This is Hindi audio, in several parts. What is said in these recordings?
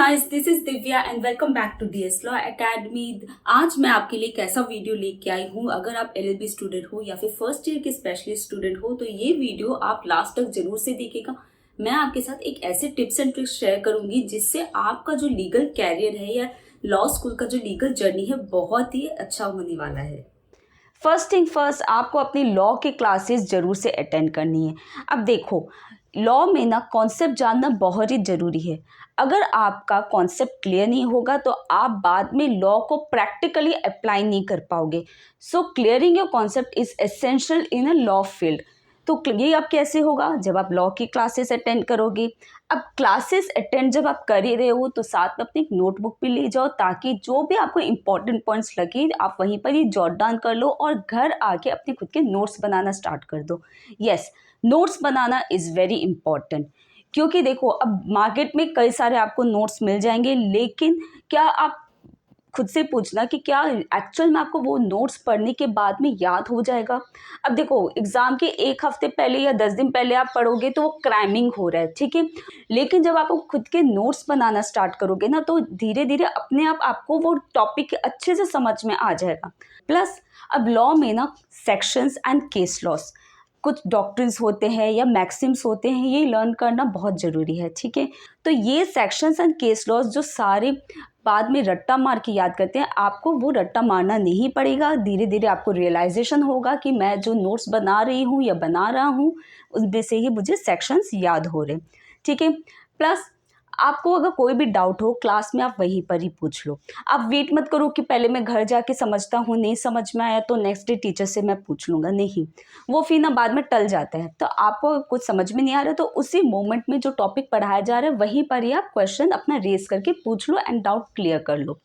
Guys, this is Divya and welcome back to DS law academy. आज मैं आपके लिए एक ऐसा वीडियो लेके आई हूँ। अगर आप एलएलबी स्टूडेंट हो या फिर फर्स्ट ईयर के स्पेशलिस्ट स्टूडेंट हो तो ये वीडियो आप लास्ट तक जरूर से देखिएगा। मैं आपके साथ एक ऐसे टिप्स एंड ट्रिक्स शेयर करूंगी जिससे आपका जो लीगल कैरियर है या लॉ स्कूल का जो लीगल जर्नी है बहुत ही अच्छा होने वाला है। फर्स्ट थिंग फर्स्ट, आपको अपनी लॉ की क्लासेस ज़रूर से अटेंड करनी है। अब देखो, लॉ में ना कॉन्सेप्ट जानना बहुत ही ज़रूरी है। अगर आपका कॉन्सेप्ट क्लियर नहीं होगा तो आप बाद में लॉ को प्रैक्टिकली अप्लाई नहीं कर पाओगे। So clearing your concept is essential in a law field. तो ये अब कैसे होगा? जब आप लॉ की क्लासेस अटेंड करोगे। अब क्लासेस अटेंड जब आप कर ही रहे हो तो साथ में अपनी एक नोटबुक भी ले जाओ, ताकि जो भी आपको इंपॉर्टेंट पॉइंट्स लगे आप वहीं पर ही जॉट डाउन कर लो और घर आके अपने खुद के नोट्स बनाना स्टार्ट कर दो। Yes, notes banana is very important, क्योंकि देखो अब मार्केट में कई सारे आपको नोट्स मिल जाएंगे, लेकिन क्या आप खुद से पूछना कि क्या एक्चुअल में आपको वो नोट्स पढ़ने के बाद में याद हो जाएगा। अब देखो, एग्ज़ाम के एक हफ्ते पहले या 10 दिन पहले आप पढ़ोगे तो वो क्राइमिंग हो रहा है, ठीक है। लेकिन जब आप खुद के नोट्स बनाना स्टार्ट करोगे ना तो धीरे धीरे अपने आप आपको वो टॉपिक अच्छे से समझ में आ जाएगा। प्लस अब लॉ में ना सेक्शंस एंड केस लॉस, कुछ डॉक्ट्रिन्स होते हैं या मैक्सिम्स होते हैं, ये लर्न करना बहुत ज़रूरी है, ठीक है। तो ये सेक्शंस एंड केस लॉस जो सारे बाद में रट्टा मार के याद करते हैं, आपको वो रट्टा मारना नहीं पड़ेगा। धीरे धीरे आपको रियलाइजेशन होगा कि मैं जो नोट्स बना रही हूँ या बना रहा हूँ उनमें से ही मुझे सेक्शंस याद हो रहे हैं, ठीक है। प्लस आपको अगर कोई भी डाउट हो क्लास में, आप वहीं पर ही पूछ लो। आप वेट मत करो कि पहले मैं घर जाके समझता हूँ, नहीं समझ में आया तो नेक्स्ट डे टीचर से मैं पूछ लूँगा, नहीं, वो फिर ना बाद में टल जाता है। तो आपको कुछ समझ में नहीं आ रहा तो उसी मोमेंट में जो टॉपिक पढ़ाया जा रहा है वहीं पर ही आप क्वेश्चन अपना रेज करके पूछ लो एंड डाउट क्लियर कर लो।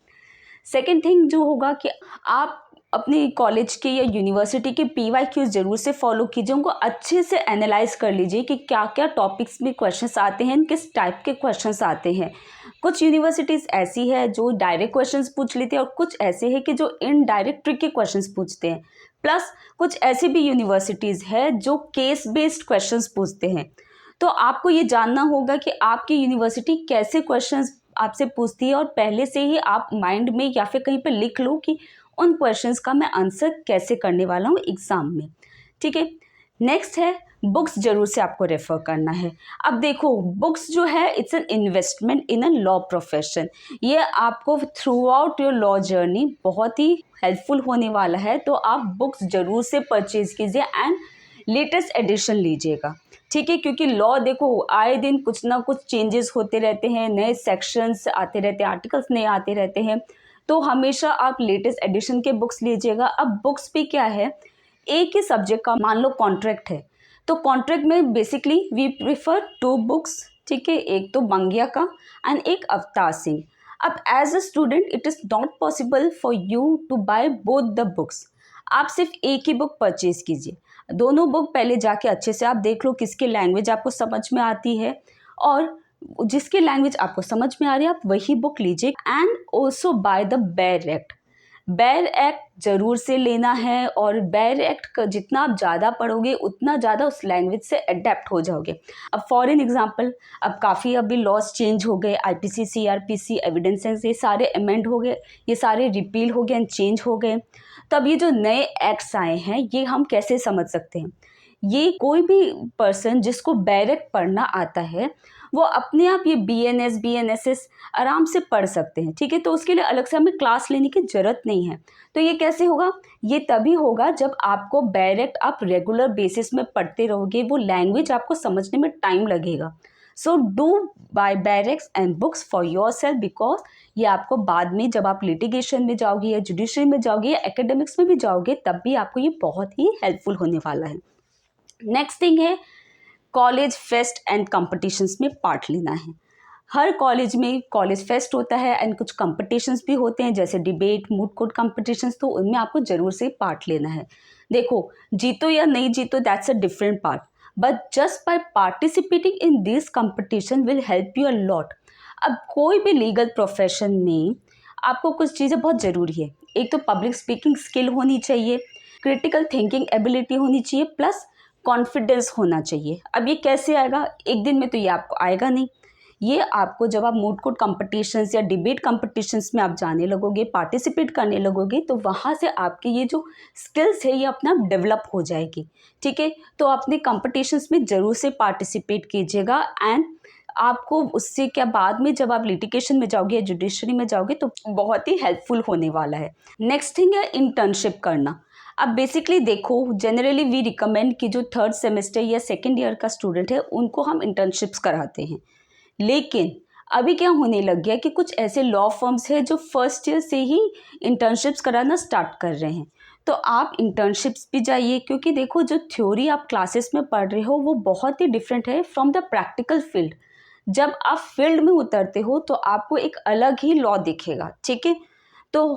सेकेंड थिंग जो होगा कि आप अपने कॉलेज के या यूनिवर्सिटी के PYQs ज़रूर से फॉलो कीजिए। उनको अच्छे से एनालाइज कर लीजिए कि क्या क्या टॉपिक्स में क्वेश्चंस आते हैं, किस टाइप के क्वेश्चंस आते हैं। कुछ यूनिवर्सिटीज़ ऐसी है जो डायरेक्ट क्वेश्चंस पूछ लेते हैं और कुछ ऐसे हैं कि जो इनडायरेक्ट ट्रिक के क्वेश्चंस पूछते हैं। प्लस कुछ ऐसी भी यूनिवर्सिटीज़ है जो केस बेस्ड क्वेश्चंस पूछते हैं। तो आपको ये जानना होगा कि आपकी यूनिवर्सिटी कैसे क्वेश्चंस आपसे पूछती है और पहले से ही आप माइंड में या फिर कहीं पर लिख लो कि उन क्वेश्चंस का मैं आंसर कैसे करने वाला हूँ एग्ज़ाम में, ठीक है। नेक्स्ट है, बुक्स ज़रूर से आपको रेफ़र करना है। अब देखो, बुक्स जो है it's an investment in a law profession. ये आपको through out your law journey बहुत ही हेल्पफुल होने वाला है। तो आप बुक्स ज़रूर से परचेज़ कीजिए एंड लेटेस्ट एडिशन लीजिएगा, ठीक है। क्योंकि लॉ देखो आए दिन कुछ ना कुछ चेंजेस होते रहते हैं, नए सेक्शंस आते रहते हैं, आर्टिकल्स नए आते रहते हैं। तो हमेशा आप लेटेस्ट एडिशन के बुक्स लीजिएगा। अब बुक्स भी क्या है, एक ही सब्जेक्ट का मान लो कॉन्ट्रैक्ट है तो कॉन्ट्रैक्ट में बेसिकली वी प्रिफर 2 बुक्स, ठीक है। एक तो बंगिया का एंड एक अवतार सिंह। अब as a student it is not possible for you to buy both the books. आप सिर्फ एक ही बुक परचेज कीजिए। दोनों बुक पहले जाके अच्छे से आप देख लो किसकी लैंग्वेज आपको समझ में आती है, और जिसकी लैंग्वेज आपको समझ में आ रही है आप वही बुक लीजिए। And also by the bare act. Bare act ज़रूर से लेना है, और बेयर एक्ट का जितना आप ज़्यादा पढ़ोगे उतना ज़्यादा उस लैंग्वेज से अडेप्ट हो जाओगे। अब फॉर एन एग्जाम्पल, अब काफ़ी अभी लॉज चेंज हो गए, IPC CRPC एविडेंसेस ये सारे अमेंड हो गए, ये सारे रिपील हो गए एंड चेंज हो गए। तब ये जो नए एक्ट्स आए हैं ये हम कैसे समझ सकते हैं? ये कोई भी पर्सन जिसको बेयर एक्ट पढ़ना आता है वो अपने आप ये BNS BNSS आराम से पढ़ सकते हैं, ठीक है। तो उसके लिए अलग से हमें क्लास लेने की ज़रूरत नहीं है। तो ये कैसे होगा? ये तभी होगा जब आपको बेयर एक्ट आप रेगुलर बेसिस में पढ़ते रहोगे, वो लैंग्वेज आपको समझने में टाइम लगेगा। So do buy bare act and books for yourself, because ये आपको बाद में जब आप लिटिगेशन में जाओगे या जुडिशरी में जाओगे या एकेडमिक्स में भी जाओगे तब भी आपको ये बहुत ही हेल्पफुल होने वाला है। नेक्स्ट थिंग है, कॉलेज फेस्ट एंड कंपटीशंस में पार्ट लेना है। हर कॉलेज में कॉलेज फेस्ट होता है एंड कुछ कंपटीशंस भी होते हैं जैसे डिबेट, मूड कोर्ट कंपटीशंस, तो उनमें आपको ज़रूर से पार्ट लेना है। देखो, जीतो या नहीं जीतो that's a different part, but just by participating in this competition will help you a lot. अब कोई भी लीगल प्रोफेशन में आपको कुछ चीज़ें बहुत ज़रूरी है। एक तो पब्लिक स्पीकिंग स्किल होनी चाहिए, क्रिटिकल थिंकिंग एबिलिटी होनी चाहिए, प्लस कॉन्फिडेंस होना चाहिए। अब ये कैसे आएगा? एक दिन में तो ये आपको आएगा नहीं। ये आपको जब आप मूड कोर्ट कॉम्पिटिशन्स या डिबेट कॉम्पिटिशन्स में आप जाने लगोगे, पार्टिसिपेट करने लगोगे, तो वहाँ से आपकी ये जो स्किल्स है ये अपने आप डेवलप हो जाएगी। ठीक है, तो अपने कॉम्पिटिशन्स में ज़रूर से पार्टिसिपेट कीजिएगा एंड आपको उससे क्या बाद में जब आप लिटिगेशन में जाओगे या जुडिशरी में जाओगे तो बहुत ही हेल्पफुल होने वाला है। नेक्स्ट थिंग है इंटर्नशिप करना। अब बेसिकली देखो, जनरली वी रिकमेंड कि जो थर्ड सेमेस्टर या सेकेंड ईयर का स्टूडेंट है उनको हम इंटर्नशिप्स कराते हैं, लेकिन अभी क्या होने लग गया कि कुछ ऐसे लॉ फर्म्स हैं जो फर्स्ट ईयर से ही इंटर्नशिप्स कराना स्टार्ट कर रहे हैं। तो आप इंटर्नशिप्स भी जाइए, क्योंकि देखो जो थ्योरी आप क्लासेस में पढ़ रहे हो वो बहुत ही डिफरेंट है फ्रॉम द प्रैक्टिकल फील्ड। जब आप फील्ड में उतरते हो तो आपको एक अलग ही लॉ दिखेगा। ठीक है, तो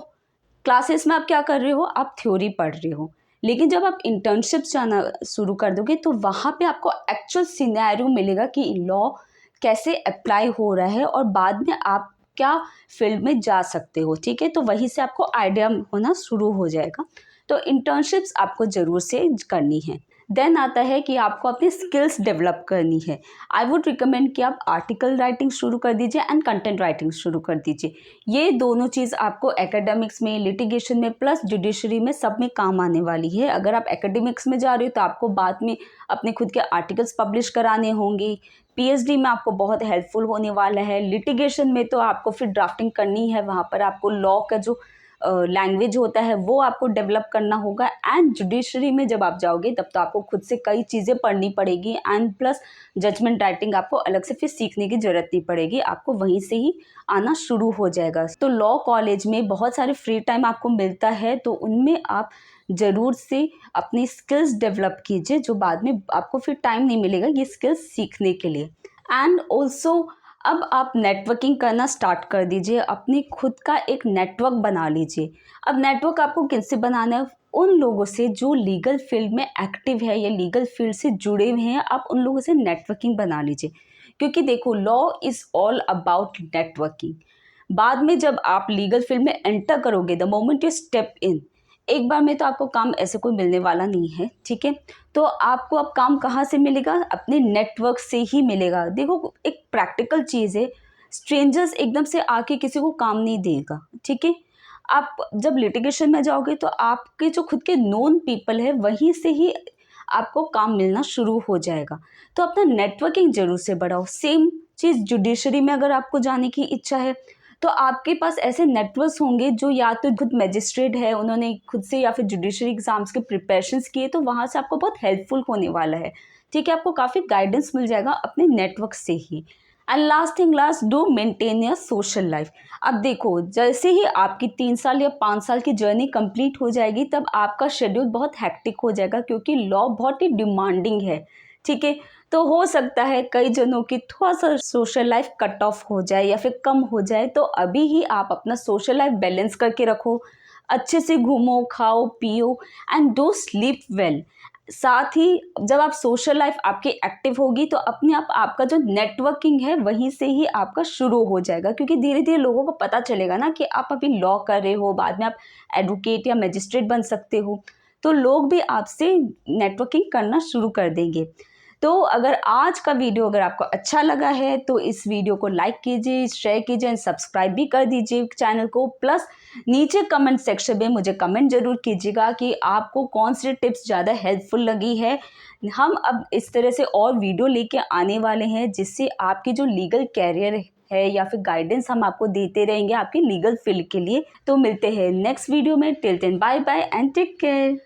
क्लासेस में आप क्या कर रहे हो, आप थ्योरी पढ़ रहे हो, लेकिन जब आप इंटर्नशिप्स जाना शुरू कर दोगे तो वहाँ पे आपको एक्चुअल सिनेरियो मिलेगा कि लॉ कैसे अप्लाई हो रहा है और बाद में आप क्या फील्ड में जा सकते हो। ठीक है, तो वहीं से आपको आइडिया होना शुरू हो जाएगा। तो इंटर्नशिप्स आपको ज़रूर से करनी है। देन आता है कि आपको अपनी स्किल्स डेवलप करनी है। आई वुड रिकमेंड कि आप आर्टिकल राइटिंग शुरू कर दीजिए एंड कंटेंट राइटिंग शुरू कर दीजिए। ये दोनों चीज़ आपको एकेडमिक्स में, लिटिगेशन में प्लस जुडिशरी में सब में काम आने वाली है। अगर आप एकेडमिक्स में जा रहे हो तो आपको बाद में अपने खुद के आर्टिकल्स पब्लिश कराने होंगे, पीएचडी में आपको बहुत हेल्पफुल होने वाला है, लिटिगेशन में तो आपको फिर ड्राफ्टिंग करनी है, वहाँ पर आपको लॉ का जो लैंग्वेज होता है वो आपको डेवलप करना होगा। एंड जुडिशरी में जब आप जाओगे तब तो आपको खुद से कई चीज़ें पढ़नी पड़ेगी एंड प्लस जजमेंट राइटिंग आपको अलग से फिर सीखने की ज़रूरत नहीं पड़ेगी, आपको वहीं से ही आना शुरू हो जाएगा। तो लॉ कॉलेज में बहुत सारे फ्री टाइम आपको मिलता है, तो उनमें आप ज़रूर से अपनी स्किल्स डेवलप कीजिए, जो बाद में आपको फिर टाइम नहीं मिलेगा ये स्किल्स सीखने के लिए। एंड ऑल्सो अब आप नेटवर्किंग करना स्टार्ट कर दीजिए, अपनी खुद का एक नेटवर्क बना लीजिए। अब नेटवर्क आपको किनसे बनाना है, उन लोगों से जो लीगल फील्ड में एक्टिव है या लीगल फील्ड से जुड़े हुए हैं, आप उन लोगों से नेटवर्किंग बना लीजिए। क्योंकि देखो, law is all about networking. बाद में जब आप लीगल फील्ड में एंटर करोगे, the moment you step in, एक बार में तो आपको काम ऐसे कोई मिलने वाला नहीं है। ठीक है, तो आपको अब काम कहाँ से मिलेगा, अपने नेटवर्क से ही मिलेगा। देखो, एक प्रैक्टिकल चीज़ है, स्ट्रेंजर्स एकदम से आके किसी को काम नहीं देगा। ठीक है, आप जब लिटिगेशन में जाओगे तो आपके जो खुद के नोन पीपल है वहीं से ही आपको काम मिलना शुरू हो जाएगा। तो अपना नेटवर्किंग जरूर से बढ़ाओ। सेम चीज़ जुडिशरी में अगर आपको जाने की इच्छा है तो आपके पास ऐसे नेटवर्क्स होंगे जो या तो खुद मैजिस्ट्रेट है, उन्होंने खुद से या फिर जुडिशरी एग्जाम्स के प्रिपरेशंस किए, तो वहाँ से आपको बहुत हेल्पफुल होने वाला है। ठीक है, आपको काफ़ी गाइडेंस मिल जाएगा अपने नेटवर्क से ही। And last thing last, do maintain your social life. अब देखो, जैसे ही आपकी 3 साल या 5 साल की जर्नी कंप्लीट हो जाएगी तब आपका शेड्यूल बहुत हैक्टिक हो जाएगा, क्योंकि लॉ बहुत ही डिमांडिंग है। ठीक है, तो हो सकता है कई जनों की थोड़ा सा सोशल लाइफ कट ऑफ हो जाए या फिर कम हो जाए, तो अभी ही आप अपना सोशल लाइफ बैलेंस करके रखो। अच्छे से घूमो, खाओ, पियो एंड डू स्लीप वेल। साथ ही जब आप सोशल लाइफ आपकी एक्टिव होगी तो अपने आप आपका जो नेटवर्किंग है वहीं से ही आपका शुरू हो जाएगा, क्योंकि धीरे धीरे लोगों को पता चलेगा ना कि आप अभी लॉ कर रहे हो, बाद में आप एडवोकेट या मजिस्ट्रेट बन सकते हो, तो लोग भी आपसे नेटवर्किंग करना शुरू कर देंगे। तो अगर आज का वीडियो अगर आपको अच्छा लगा है तो इस वीडियो को लाइक कीजिए, शेयर कीजिए एंड सब्सक्राइब भी कर दीजिए चैनल को। प्लस नीचे कमेंट सेक्शन में मुझे कमेंट जरूर कीजिएगा कि आपको कौन सी टिप्स ज़्यादा हेल्पफुल लगी है। हम अब इस तरह से और वीडियो लेके आने वाले हैं जिससे आपकी जो लीगल कैरियर है या फिर गाइडेंस हम आपको देते रहेंगे आपके लीगल फील्ड के लिए। तो मिलते हैं नेक्स्ट वीडियो में। Till then bye bye and take care.